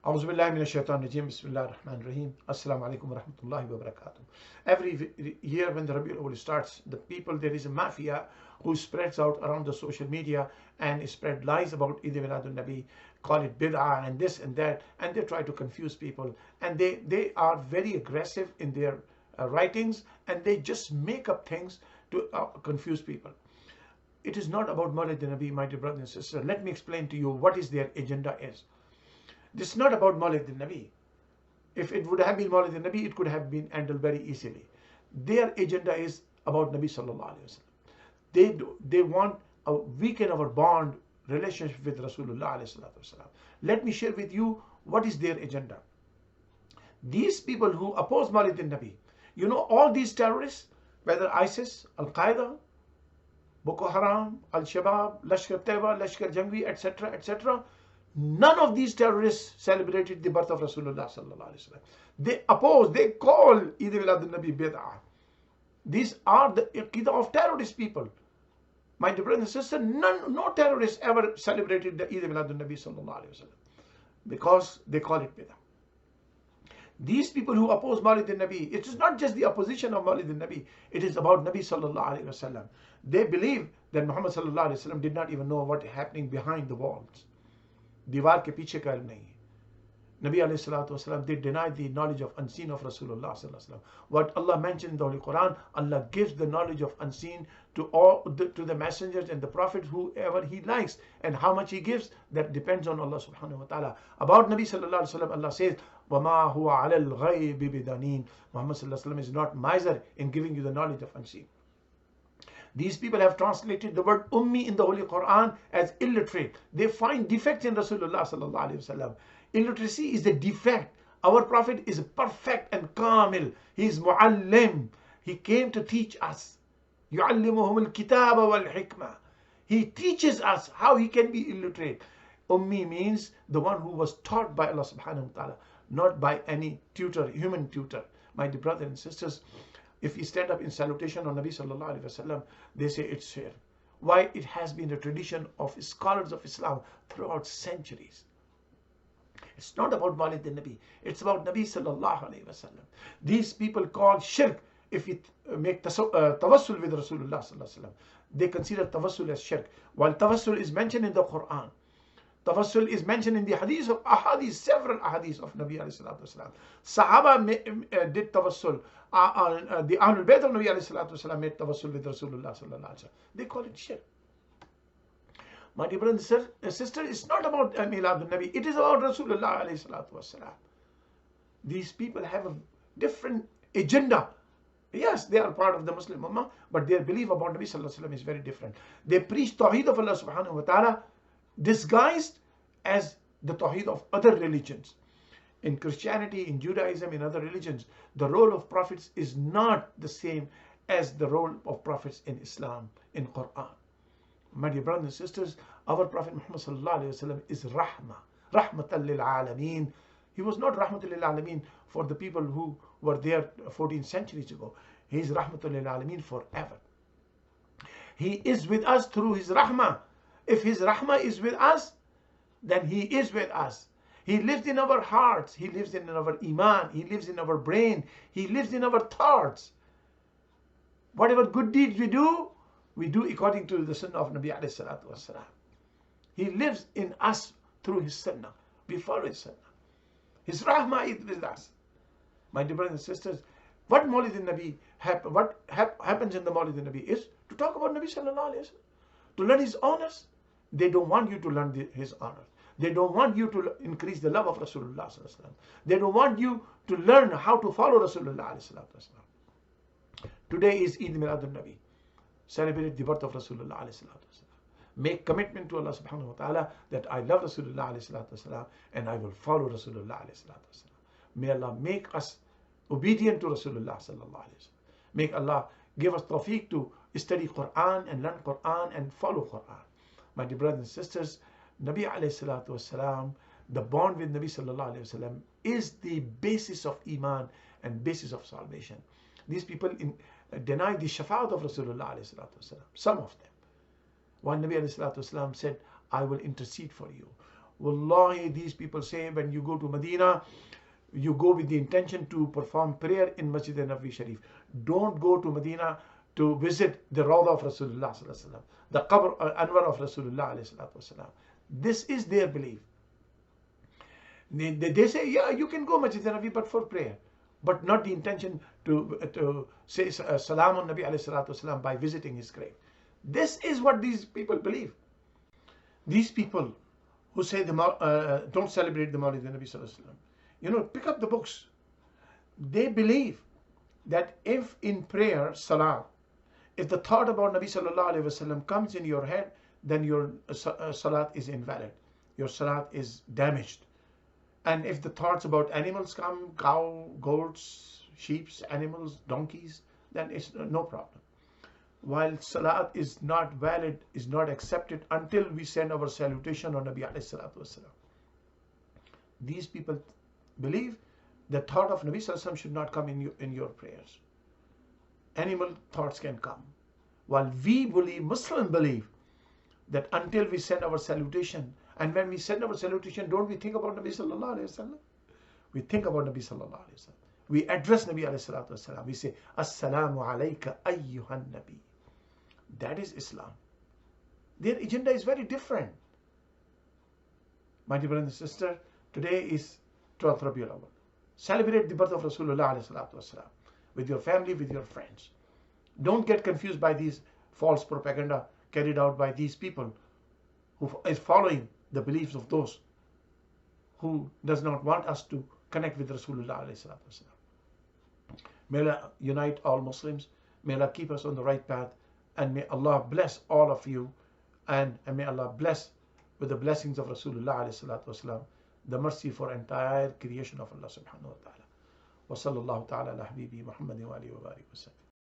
A'udhu billahi minash shaitanir rajim. Bismillahir rahmanir rahim. Assalamu alaikum wa rahmatullahi wa barakatuh. Every year when the Rabiul Awwal starts, the people, there is a mafia who spreads out around the social media and spread lies about Eid Miladun Nabi, call it bid'ah and this and that, and they try to confuse people. And they are very aggressive in their writings, and they just make up things to confuse people. It is not about Mawlid Nabi, my dear brothers and sisters. Let me explain to you what is their agenda is. This is not about Mawlid Nabi. If it would have been Mawlid Nabi, it could have been handled very easily. Their agenda is about Nabi Sallallahu Alaihi Wasallam. They want a weaken our bond relationship with Rasoolullahﷺ. Let me share with you what is their agenda. These people who oppose Mawlid Nabi, you know, all these terrorists, whether ISIS, Al-Qaeda, Boko Haram, Al-Shabaab, Lashkar Taiba, Lashkar Jangvi, etc., etc., none of these terrorists celebrated the birth of Rasulullah sallallahu alaihi wasallam. They oppose, they call Eid Miladun Nabi bid'ah. These are the aqidah of terrorist people. My dear brothers and sisters, no terrorists ever celebrated the Eid Miladun Nabi sallallahu alaihi wasallam because they call it bid'ah. These people who oppose Mawlid Nabi, it is not just the opposition of Mawlid Nabi, it is about Nabi sallallahu alaihi wasallam. They believe that Muhammad sallallahu alaihi wasallam did not even know what is happening behind the walls. दीवार के पीछे का इल्म नहीं है. Nabi alayhi salatu wasalam, they deny the knowledge of unseen of Rasulullah sallallahu alaihi wasallam. What Allah mentioned in the Holy Quran, Allah gives the knowledge of unseen to the messengers and the prophets, whoever He likes, and how much He gives, that depends on Allah subhanahu wa taala. About Nabi sallallahu alaihi wasallam, Allah says, وَمَا هُوَ عَلَى الْغَيْبِ بِدَنِينَ. Muhammad sallallahu alaihi wasallam is not miser in giving you the knowledge of unseen. These people have translated the word ummi in the Holy Quran as illiterate. They find defects in Rasulullah sallallahu alaihi wasallam. Illiteracy is a defect. Our Prophet is perfect and kamil. He is muallim. He came to teach us. يُعَلِّمُهُمُ الْكِتَابَ وَالْحِكْمَةِ. He teaches us how he can be illiterate. Ummi means the one who was taught by Allah subhanahu wa ta'ala, not by any tutor, human tutor. My dear brothers and sisters, if we stand up in salutation on Nabi sallallahu alaihi wasallam, they say it's fair. Why? It has been a tradition of scholars of Islam throughout centuries. It's not about Mawlid Nabi. It's about Nabi sallallahu alaihi wasallam. These people call shirk if we make tawassul with Rasulullah sallallahu alaihi wasallam. They consider tawassul as shirk. While tawassul is mentioned in the Quran, tawassul is mentioned in the hadith of ahadith, several ahadith of Nabi alayhi salatu wasalam. Sahaba did tawassul. The Ahlul Bayt of Nabi alayhi salatu wasalam made tawassul with Rasulullah sallallahu alaihi wasallam. They call it shirk. My dear brothers and sisters, it's not about Miladun Nabi. It is about Rasulullah alayhi salatu wasalam. These people have a different agenda. Yes, they are part of the Muslim Ummah, but their belief about Nabi sallallahu alaihi wasallam is very different. They preach Tawheed of Allah subhanahu wa ta'ala disguised as the Tawheed of other religions. In Christianity, in Judaism, in other religions, the role of prophets is not the same as the role of prophets in Islam, in Quran. My dear brothers and sisters, our Prophet Muhammad sallallahu alaihi wasallam is rahmah, rahmatan lil alameen. He was not rahmatan lil alameen for the people who were there 14 centuries ago. He is rahmatan lil alameen forever. He is with us through his rahmah. If his rahmah is with us, then he is with us. He lives in our hearts. He lives in our iman. He lives in our brain. He lives in our thoughts. Whatever good deeds we do according to the sunnah of Nabi alayhi salatu wasalam. He lives in us through his sunnah. We follow his sunnah. His rahmah is with us. My dear brothers and sisters, what Mawlid Nabi happens in the Mawlid Nabi is to talk about Nabi sallallahu alayhi wasallam, to learn his honors. They don't want you to learn his honors. They don't want you to increase the love of Rasulullah sallallahu alaihi wasallam. They don't want you to learn how to follow Rasulullah sallallahu alaihi wasallam. Today is Eid Miladun Nabi. Celebrate the birth of Rasulullah sallallahu alaihi wasallam. Make commitment to Allah subhanahu wa ta'ala that I love Rasulullah sallallahu alaihi wasallam and I will follow Rasulullah sallallahu alaihi wasallam. May Allah make us obedient to Rasulullah sallallahu alaihi wasallam. Make Allah give us tawfiq to study Quran and learn Quran and follow Quran. My dear brothers and sisters, Nabi alayhi salatu wasalam, the bond with Nabi sallallahu alayhi wasallam is the basis of iman and basis of salvation. These people deny the shafaat of Rasulullah alayhi salatu wasalam. Some of them. One Nabi alayhi salatu wasalam said, I will intercede for you. Wallahi, these people say when you go to Medina, you go with the intention to perform prayer in Masjid al-Nabawi Sharif. Don't go to Medina to visit the Rawda of Rasulullah, the Qabr Anwar of Rasulullah. This is their belief. They say, yeah, you can go Masjid al-Nabawi, but for prayer, but not the intention to say Salam on Nabi alayhi by visiting his grave. This is what these people believe. These people who say don't celebrate the Mawlid of Nabi sallallahu alaihi wasallam, you know, pick up the books. They believe that if in prayer, salah, if the thought about Nabi sallallahu alaihi wasallam comes in your head, then your salat is invalid. Your salat is damaged. And if the thoughts about animals come, cow, goats, sheep, animals, donkeys, then it's no problem. While salat is not valid, is not accepted until we send our salutation on Nabi alayhi salatu wasalam. These people believe the thought of Nabi sallallahu alaihi wasallam should not come in your prayers. Animal thoughts can come. While we believe, Muslims believe, that until we send our salutation, and when we send our salutation, don't we think about Nabi sallallahu alaihi wasallam? We think about Nabi sallallahu alaihi wasallam. We address Nabi alayhi salatu wasalam. We say, Assalamu alayka ayyuhan Nabi. That is Islam. Their agenda is very different. My dear brother and sister, today is 12th Rabiul Awwal. Celebrate the birth of Rasulullah ﷺ with your family, with your friends. Don't get confused by these false propaganda carried out by these people who is following the beliefs of those who does not want us to connect with Rasulullah ﷺ. May Allah unite all Muslims. May Allah keep us on the right path. And may Allah bless all of you, and may Allah bless with the blessings of Rasulullah ﷺ, the mercy for entire creation of Allah subhanahu wa ta'ala. Wa sallallahu ta'ala ala habibi Muhammadin wa alihi wa barik wa sallam.